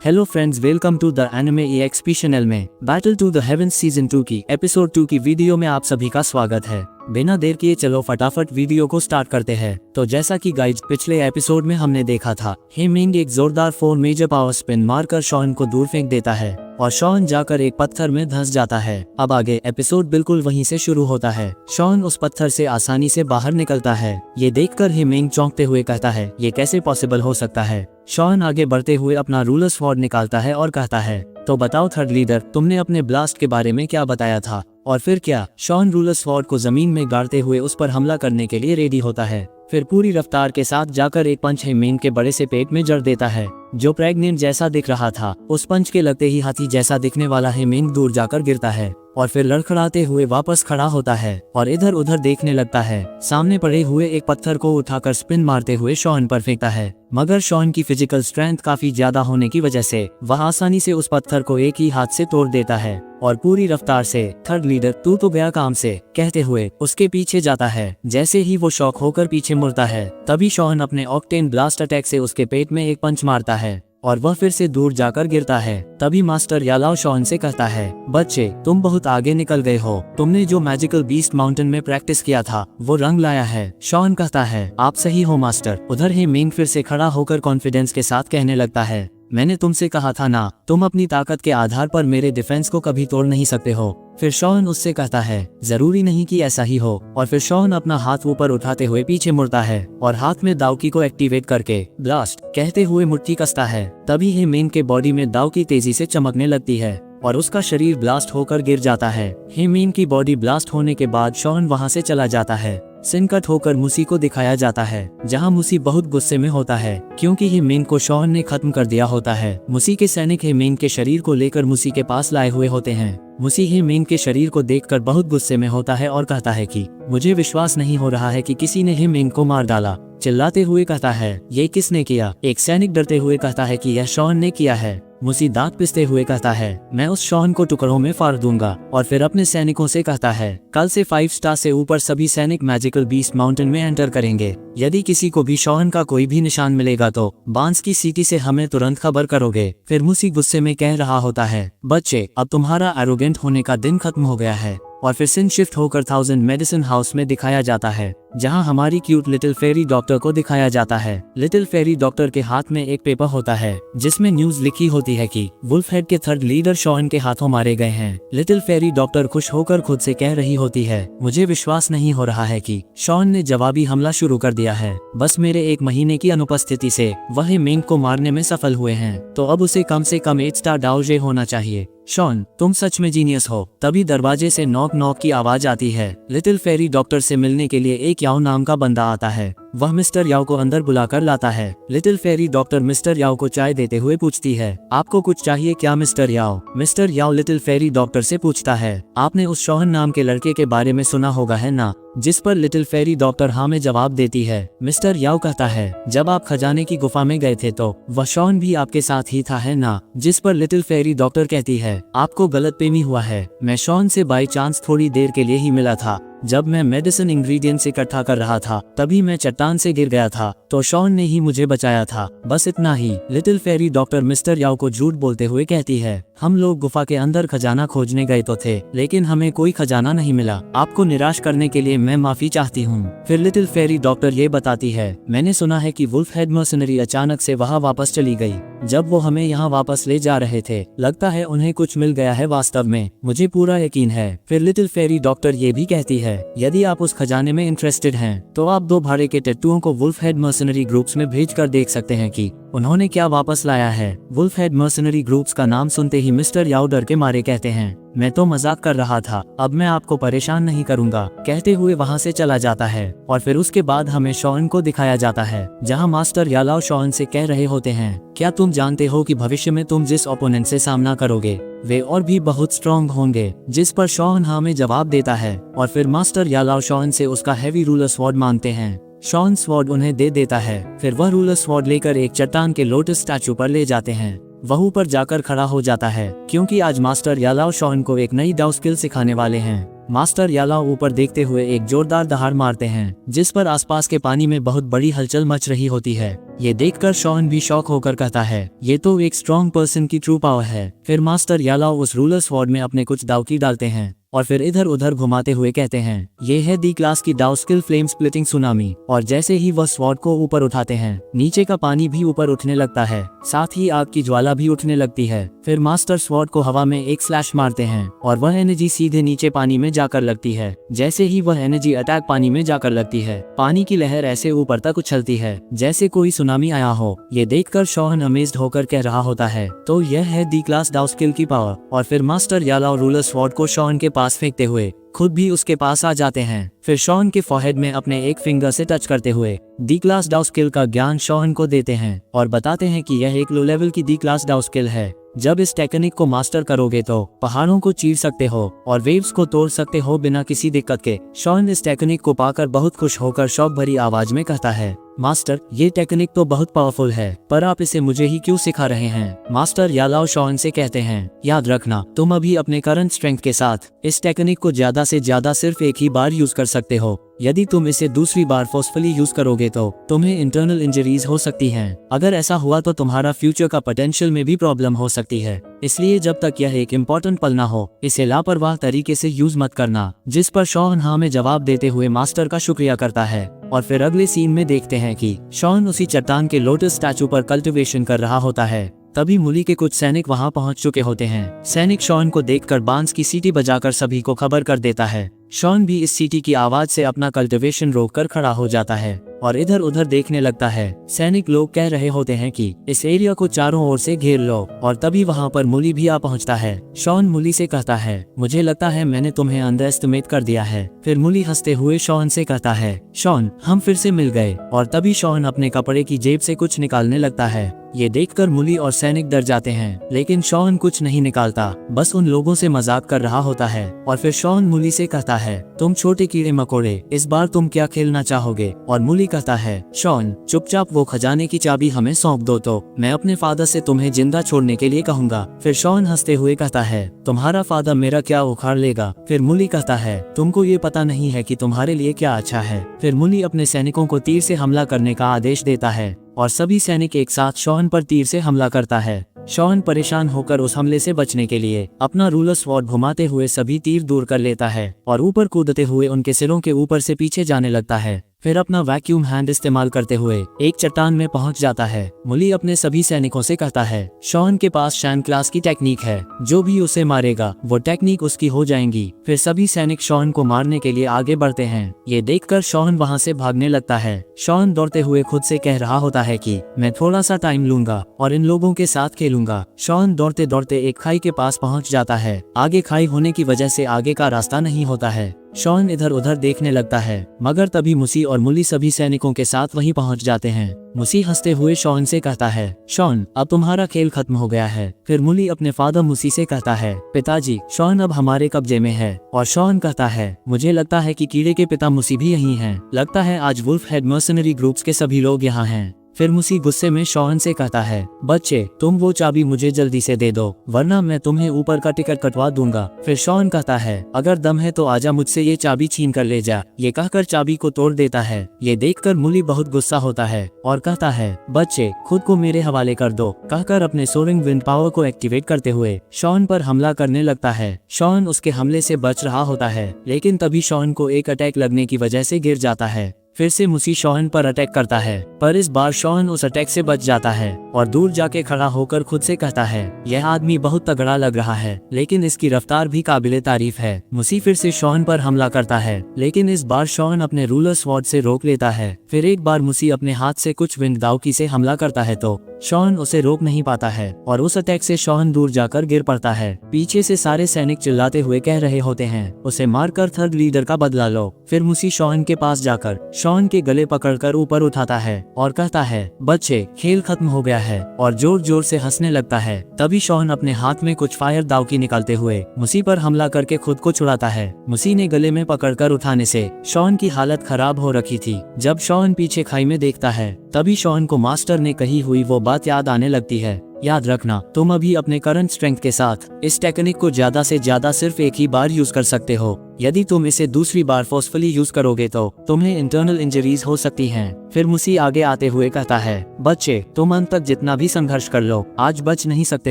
Hello friends, welcome to the anime EXP channel में battle to the heavens season 2 की episode 2 की video में आप सभी का स्वागत है। बिना देर किए चलो फटाफट वीडियो को स्टार्ट करते हैं। तो जैसा कि गाइज पिछले एपिसोड में हमने देखा था, हेमिंग एक जोरदार 4 मेजर पावर स्पिन मारकर शॉन को दूर फेंक देता है और शॉन जाकर एक पत्थर में धंस जाता है। अब आगे एपिसोड बिल्कुल वहीं से शुरू होता है। शॉन उस पत्थर से आसानी से बाहर निकलता है। ये देखकर हेमिंग चौंकते हुए कहता है, ये कैसे पॉसिबल हो सकता है। शॉन आगे बढ़ते हुए अपना रूलर स्वॉर्ड निकालता है और कहता है, तो बताओ थर्ड लीडर, तुमने अपने ब्लास्ट के बारे में क्या बताया था और फिर क्या। शॉन रूलर स्वॉर्ड को जमीन में गाड़ते हुए उस पर हमला करने के लिए रेडी होता है। फिर पूरी रफ्तार के साथ जाकर एक पंच हेमिंग के बड़े से पेट में जड़ देता है, जो प्रेग्नेंट जैसा दिख रहा था। उस पंच के लगते ही हाथी जैसा दिखने वाला हेमिंग दूर जाकर गिरता है और फिर लड़खड़ाते हुए वापस खड़ा होता है और इधर उधर देखने लगता है। सामने पड़े हुए एक पत्थर को उठाकर स्पिन मारते हुए शॉन पर फेंकता है, मगर शॉन की फिजिकल स्ट्रेंथ काफी ज्यादा होने की वजह से वह आसानी से उस पत्थर को एक ही हाथ से तोड़ देता है और पूरी रफ्तार से थर्ड लीडर तू तो गया काम से कहते हुए उसके पीछे जाता है। जैसे ही वो शॉक होकर पीछे मुड़ता है, तभी शॉन अपने ऑक्टेन ब्लास्ट अटैक से उसके पेट में एक पंच मारता है और वह फिर से दूर जाकर गिरता है। तभी मास्टर यालाओ शॉन से कहता है, बच्चे तुम बहुत आगे निकल गए हो, तुमने जो मैजिकल बीस्ट माउंटेन में प्रैक्टिस किया था वो रंग लाया है। शॉन कहता है, आप सही हो मास्टर। उधर हेमिंग फिर से खड़ा होकर कॉन्फिडेंस के साथ कहने लगता है, मैंने तुमसे कहा था ना, तुम अपनी ताकत के आधार पर मेरे डिफेंस को कभी तोड़ नहीं सकते हो। फिर शॉन उससे कहता है, जरूरी नहीं कि ऐसा ही हो। और फिर शॉन अपना हाथ ऊपर उठाते हुए पीछे मुड़ता है और हाथ में दावकी को एक्टिवेट करके ब्लास्ट कहते हुए मुट्ठी कसता है। तभी हेमिंग के बॉडी में दावकी तेजी से चमकने लगती है और उसका शरीर ब्लास्ट होकर गिर जाता है। हेमिंग की बॉडी ब्लास्ट होने के बाद शॉन वहां से चला जाता है। सीन कट होकर मुसी को दिखाया जाता है, जहां मुसी बहुत गुस्से में होता है क्योंकि हेमिंग को शॉन ने खत्म कर दिया होता है। मुसी के सैनिक हेमिंग के शरीर को लेकर मुसी के पास लाए हुए होते हैं। मुसी हेमिंग के शरीर को देखकर बहुत गुस्से में होता है और कहता है कि मुझे विश्वास नहीं हो रहा है कि किसी ने हेमिंग को मार डाला। चिल्लाते हुए कहता है, ये किसने किया। एक सैनिक डरते हुए कहता है कि यह शॉन ने किया है। मुसी दांत पिसते हुए कहता है, मैं उस शॉन को टुकड़ों में फाड़ दूंगा। और फिर अपने सैनिकों से कहता है, कल से 5 स्टार से ऊपर सभी सैनिक मैजिकल बीस्ट माउंटेन में एंटर करेंगे। यदि किसी को भी शॉन का कोई भी निशान मिलेगा तो बांस की सीटी से हमें तुरंत खबर करोगे। फिर मुसी गुस्से में कह रहा होता है, बच्चे अब तुम्हारा एरोगेंट होने का दिन खत्म हो गया है। और फिर सीन शिफ्ट होकर 1000 मेडिसिन हाउस में दिखाया जाता है, जहां हमारी क्यूट लिटिल फेरी डॉक्टर को दिखाया जाता है। लिटिल फेरी डॉक्टर के हाथ में एक पेपर होता है जिसमें न्यूज लिखी होती है कि वुल्फहेड के थर्ड लीडर शॉन के हाथों मारे गए हैं। लिटिल फेरी डॉक्टर खुश होकर खुद से कह रही होती है, मुझे विश्वास नहीं हो रहा है कि शॉन ने जवाबी हमला शुरू कर दिया है। बस मेरे 1 महीने की अनुपस्थिति से वह हेमिंग को मारने में सफल हुए हैं, तो अब उसे कम से कम 8 स्टार डाउजे होना चाहिए। शॉन तुम सच में जीनियस हो। तभी दरवाजे से नॉक नॉक की आवाज आती है। लिटिल फेरी डॉक्टर से मिलने के लिए एक याओ नाम का बंदा आता है। वह मिस्टर याओ को अंदर बुलाकर लाता है। लिटिल फेरी डॉक्टर मिस्टर याओ को चाय देते हुए पूछती है, आपको कुछ चाहिए क्या मिस्टर याओ। मिस्टर याओ लिटिल फेरी डॉक्टर से पूछता है, आपने उस शॉन नाम के लड़के के बारे में सुना होगा है ना। जिस पर लिटिल फेरी डॉक्टर हाँ में जवाब देती है। मिस्टर याओ कहता है, जब आप खजाने की गुफा में गए थे तो वह शॉन भी आपके साथ ही था है ना। जिस पर लिटिल फेरी डॉक्टर कहती है, आपको गलतफहमी हुआ है, मैं शॉन से बाई चांस थोड़ी देर के लिए ही मिला था। जब मैं मेडिसिन इंग्रेडिएंट्स इकट्ठा कर रहा था तभी मैं चट्टान से गिर गया था, तो शॉन ने ही मुझे बचाया था, बस इतना ही। लिटिल फेरी डॉक्टर मिस्टर याओ को झूठ बोलते हुए कहती है, हम लोग गुफा के अंदर खजाना खोजने गए तो थे, लेकिन हमें कोई खजाना नहीं मिला। आपको निराश करने के लिए मैं माफी चाहती हूँ। फिर लिटिल फेरी डॉक्टर ये बताती है, मैंने सुना है कि वुल्फहेड मर्सनरी अचानक से वहाँ वापस चली गई। जब वो हमें यहाँ वापस ले जा रहे थे, लगता है उन्हें कुछ मिल गया है वास्तव में, मुझे पूरा यकीन है। फिर लिटिल फेरी डॉक्टर ये भी कहती है, यदि आप उस खजाने में इंटरेस्टेड हैं, तो आप 2 भाड़े के टैटूओं को वुल्फहेड मर्सनरी ग्रुप्स में भेजकर देख सकते हैं कि उन्होंने क्या वापस लाया है। वुल्फहेड मर्सनरी ग्रुप्स का नाम सुनते ही मिस्टर याओ डर के मारे कहते हैं, मैं तो मजाक कर रहा था, अब मैं आपको परेशान नहीं करूंगा, कहते हुए वहां से चला जाता है। और फिर उसके बाद हमें शॉन को दिखाया जाता है, जहां मास्टर यालाओ शॉन से कह रहे होते हैं, क्या तुम जानते हो कि भविष्य में तुम जिस ओपोनेंट से सामना करोगे वे और भी बहुत स्ट्रॉन्ग होंगे। जिस पर शॉन हाँ में जवाब देता है और फिर मास्टर यालाओ शॉन से उसका हैवी रूलर स्वॉर्ड मांगते हैं। शॉन स्वॉर्ड उन्हें दे देता है। फिर वह रूलर स्वॉर्ड लेकर एक चट्टान के लोटस स्टैचू पर ले जाते हैं। वह ऊपर जाकर खड़ा हो जाता है क्योंकि आज मास्टर यालाओ शॉन को एक नई डाउ स्किल सिखाने वाले हैं। मास्टर यालाओ ऊपर देखते हुए एक जोरदार दहाड़ मारते हैं जिस पर आसपास के पानी में बहुत बड़ी हलचल मच रही होती है। ये देखकर शॉन भी शॉक होकर कहता है ये तो एक स्ट्रॉन्ग पर्सन की ट्रू पावर है। फिर मास्टर यालाओ उस रूलर स्वॉर्ड में अपने कुछ दाव की डालते हैं और फिर इधर उधर घुमाते हुए कहते हैं ये है दी क्लास की डाउ स्किल फ्लेम स्प्लिटिंग सुनामी। और जैसे ही वह स्वॉर्ड को ऊपर उठाते हैं नीचे का पानी भी ऊपर उठने लगता है, साथ ही आग की ज्वाला भी उठने लगती है। फिर मास्टर स्वॉर्ड को हवा में एक स्लैश मारते हैं और वह एनर्जी सीधे नीचे पानी में जाकर लगती है। जैसे ही वह एनर्जी अटैक पानी में जाकर लगती है पानी की लहर ऐसे ऊपर तक उछलती है जैसे कोई सुनामी आया हो। ये देखकर शॉन अमेज्ड होकर कह रहा होता है तो यह है दी क्लास डाउ स्किल की पावर। और फिर मास्टर यालाओ रूलर स्वॉर्ड को शॉन के पास फेंकते हुए खुद भी उसके पास आ जाते हैं। फिर शॉन के फॉरहेड में अपने एक फिंगर से टच करते हुए दी क्लास डाउ स्किल का ज्ञान शॉन को देते हैं और बताते हैं कि यह एक लो लेवल की दी क्लास डाउ स्किल है। जब इस टेक्निक को मास्टर करोगे तो पहाड़ों को चीर सकते हो और वेव्स को तोड़ सकते हो बिना किसी दिक्कत के। शॉन इस टेक्निक को पाकर बहुत खुश होकर शौक भरी आवाज में कहता है मास्टर ये टेक्निक तो बहुत पावरफुल है पर आप इसे मुझे ही क्यों सिखा रहे हैं। मास्टर यालाओ शॉन से कहते हैं याद रखना तुम अभी अपने करंट स्ट्रेंथ के साथ इस टेक्निक को ज्यादा से ज्यादा सिर्फ एक ही बार यूज कर सकते हो। यदि तुम इसे दूसरी बार फोर्सफुली यूज करोगे तो तुम्हें इंटरनल इंजरीज हो सकती हैं। अगर ऐसा हुआ तो तुम्हारा फ्यूचर का पोटेंशियल में भी प्रॉब्लम हो सकती है। इसलिए जब तक यह एक इम्पोर्टेंट पल ना हो इसे लापरवाह तरीके से यूज मत करना। जिस पर शॉन हाँ में जवाब देते हुए मास्टर का शुक्रिया करता है। और फिर अगले सीन में देखते हैं कि शॉन उसी चट्टान के लोटस स्टैचू पर कल्टिवेशन कर रहा होता है। तभी मुली के कुछ सैनिक वहां पहुंच चुके होते हैं। सैनिक शॉन को देखकर बांस की सीटी बजाकर सभी को खबर कर देता है। शॉन भी इस सीटी की आवाज से अपना कल्टिवेशन रोककर खड़ा हो जाता है और इधर उधर देखने लगता है। सैनिक लोग कह रहे होते हैं कि इस एरिया को चारों ओर से घेर लो और तभी वहां पर मुली भी आ पहुंचता है। शॉन मुली से कहता है मुझे लगता है मैंने तुम्हें अंडर एस्टिमेट कर दिया है। फिर मुली हंसते हुए शॉन से कहता है शॉन हम फिर से मिल गए। और तभी शॉन अपने कपड़े की जेब से कुछ निकालने लगता है। ये देखकर मुली और सैनिक डर जाते हैं लेकिन शॉन कुछ नहीं निकालता, बस उन लोगों से मजाक कर रहा होता है। और फिर शॉन मुली से कहता है तुम छोटे कीड़े मकोड़े इस बार तुम क्या खेलना चाहोगे। और मुली कहता है शॉन चुपचाप वो खजाने की चाबी हमें सौंप दो तो मैं अपने फादर से तुम्हें जिंदा छोड़ने के लिए कहूंगा। फिर शॉन हंसते हुए कहता है तुम्हारा फादर मेरा क्या उखाड़ लेगा। फिर मुली कहता है तुमको ये पता नहीं है कि तुम्हारे लिए क्या अच्छा है। फिर मुली अपने सैनिकों को तीर से हमला करने का आदेश देता है और सभी सैनिक एक साथ शॉन पर तीर से हमला करता है। शॉन परेशान होकर उस हमले से बचने के लिए अपना रूलर स्वॉर्ड घुमाते हुए सभी तीर दूर कर लेता है और ऊपर कूदते हुए उनके सिरों के ऊपर से पीछे जाने लगता है। फिर अपना वैक्यूम हैंड इस्तेमाल करते हुए एक चट्टान में पहुंच जाता है। मुली अपने सभी सैनिकों से कहता है शॉन के पास शैन क्लास की टेक्निक है, जो भी उसे मारेगा वो टेक्निक उसकी हो जाएंगी। फिर सभी सैनिक शॉन को मारने के लिए आगे बढ़ते हैं। ये देखकर शॉन वहां से भागने लगता है। शॉन दौड़ते हुए खुद से कह रहा होता है कि मैं थोड़ा सा टाइम लूंगा और इन लोगों के साथ खेलूंगा। शॉन दौड़ते दौड़ते एक खाई के पास पहुंच जाता है। आगे खाई होने की वजह से आगे का रास्ता नहीं होता है। शॉन इधर उधर देखने लगता है मगर तभी मुसी और मुली सभी सैनिकों के साथ वहीं पहुंच जाते हैं। मुसी हंसते हुए शॉन से कहता है शॉन अब तुम्हारा खेल खत्म हो गया है। फिर मुली अपने फादर मुसी से कहता है पिताजी शॉन अब हमारे कब्जे में है। और शॉन कहता है मुझे लगता है कि कीड़े के पिता मुसी भी यहीं हैं। लगता है आज वुल्फ हेड मर्सनरी ग्रुप्स के सभी लोग यहाँ हैं। फिर मुसी गुस्से में शॉन से कहता है बच्चे तुम वो चाबी मुझे जल्दी से दे दो वरना मैं तुम्हें ऊपर का टिकट कटवा दूंगा। फिर शॉन कहता है अगर दम है तो आजा मुझसे ये चाबी छीन कर ले जा। ये कहकर चाबी को तोड़ देता है। ये देखकर मुली बहुत गुस्सा होता है और कहता है बच्चे खुद को मेरे हवाले कर दो। कहकर अपने सोरिंग विंड पावर को एक्टिवेट करते हुए शॉन पर हमला करने लगता है। शॉन उसके हमले से बच रहा होता है लेकिन तभी शॉन को एक अटैक लगने की वजह से गिर जाता है। फिर से मुसी शॉन पर अटैक करता है पर इस बार शॉन उस अटैक से बच जाता है और दूर जाके खड़ा होकर खुद से कहता है यह आदमी बहुत तगड़ा लग रहा है लेकिन इसकी रफ्तार भी काबिले तारीफ है। मुसी फिर से शॉन पर हमला करता है लेकिन इस बार शॉन अपने रूलर स्वॉर्ड से रोक लेता है। फिर एक बार मुसी अपने हाथ से कुछ विंड दाउकी से हमला करता है तो शॉन उसे रोक नहीं पाता है और उस अटैक से शॉन दूर जाकर गिर पड़ता है। पीछे से सारे सैनिक चिल्लाते हुए कह रहे होते हैं उसे मारकर थर्ड लीडर का बदला लो। फिर मुसी शॉन के पास जाकर शॉन के गले पकड़कर ऊपर उठाता है और कहता है बच्चे खेल खत्म हो गया है और जोर जोर से हंसने लगता है। तभी शॉन अपने हाथ में कुछ फायर दाउकी निकालते हुए मुसी पर हमला करके खुद को छुड़ाता है। मुसी ने गले में पकड़कर उठाने से शॉन की हालत खराब हो रखी थी। जब शॉन पीछे खाई में देखता है तभी शॉन को मास्टर ने कही हुई वो बात याद आने लगती है। याद रखना, तुम अभी अपने करंट स्ट्रेंथ के साथ इस टेक्निक को ज्यादा से ज्यादा सिर्फ एक ही बार यूज कर सकते हो। यदि तुम इसे दूसरी बार फोर्सफुली यूज करोगे तो तुम्हें इंटरनल इंजरीज हो सकती हैं। फिर मुसी आगे आते हुए कहता है, बच्चे तुम अंत तक जितना भी संघर्ष कर लो, आज बच नहीं सकते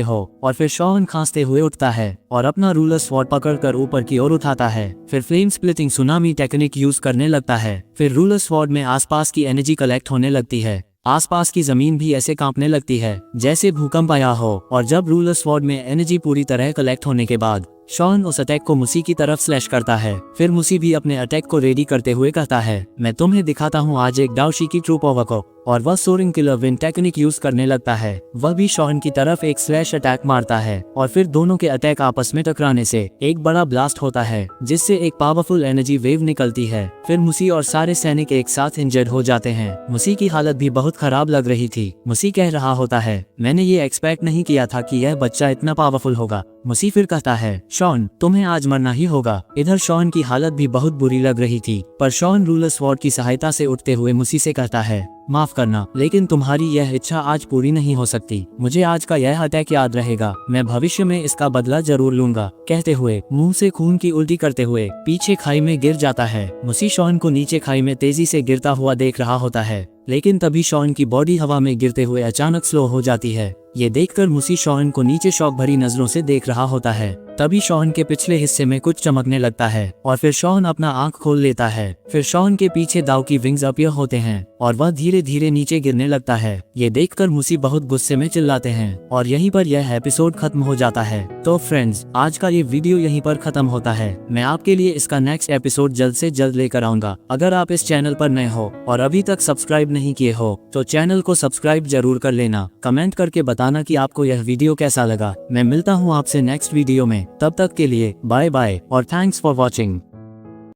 हो। और फिर शॉन खांसते हुए उठता है और अपना रूलर स्वॉर्ड पकड़कर ऊपर की ओर उठाता है। फिर flame splitting tsunami technique use करने लगता है। फिर रूलर स्वॉर्ड में आसपास की एनर्जी कलेक्ट होने लगती है। आसपास की जमीन भी ऐसे कांपने लगती है जैसे भूकंप आया हो। और जब रूलर स्वॉर्ड में एनर्जी पूरी तरह कलेक्ट होने के बाद शॉन उस अटैक को मुसी की तरफ स्लैश करता है। फिर मुसी भी अपने अटैक को रेडी करते हुए कहता है, मैं तुम्हें दिखाता हूँ आज एक डाओशी की ट्रू पावर को। और वह soaring killer wind technique use करने लगता है। वह भी शॉन की तरफ एक स्लैश अटैक मारता है और फिर दोनों के अटैक आपस में टकराने से एक बड़ा ब्लास्ट होता है जिससे एक पावरफुल एनर्जी वेव निकलती है। फिर मुसी और सारे सैनिक एक साथ इंजर्ड हो जाते हैं। मुसी की हालत भी बहुत खराब लग रही थी। मुसी कह रहा होता है, मैंने ये एक्सपेक्ट नहीं किया था कि यह बच्चा इतना पावरफुल होगा। मुसी फिर कहता है, शॉन तुम्हें आज मरना ही होगा। इधर शॉन की हालत भी बहुत बुरी लग रही थी, पर शॉन रूलर स्वॉर्ड की सहायता से उठते हुए मुसी से कहता है, माफ करना, लेकिन तुम्हारी यह इच्छा आज पूरी नहीं हो सकती। मुझे आज का यह अटैक याद रहेगा, मैं भविष्य में इसका बदला जरूर लूंगा। कहते हुए मुंह से खून की उल्टी करते हुए पीछे खाई में गिर जाता है। मुसी शॉन को नीचे खाई में तेजी से गिरता हुआ देख रहा होता है, लेकिन तभी शॉन की बॉडी हवा में गिरते हुए अचानक स्लो हो जाती है। ये देखकर मुसी शॉन को नीचे शौक भरी नजरों से देख रहा होता है। तभी शॉन के पिछले हिस्से में कुछ चमकने लगता है और फिर शॉन अपना आंख खोल लेता है। फिर शॉन के पीछे दाव की विंग्स अपीयर होते हैं और वह धीरे धीरे नीचे गिरने लगता है। ये देखकर मुसी बहुत गुस्से में चिल्लाते हैं और यहीं पर यह एपिसोड खत्म हो जाता है। तो फ्रेंड्स, आज का ये वीडियो यहीं पर खत्म होता है। मैं आपके लिए इसका नेक्स्ट एपिसोड जल्द से जल्द लेकर आऊंगा। अगर आप इस चैनल पर नए हो और अभी तक सब्सक्राइब नहीं किए हो तो चैनल को सब्सक्राइब जरूर कर लेना। कमेंट करके बताना कि आपको यह वीडियो कैसा लगा। मैं मिलता हूँ आपसे नेक्स्ट वीडियो में। तब तक के लिए बाय बाय और थैंक्स फॉर वॉचिंग।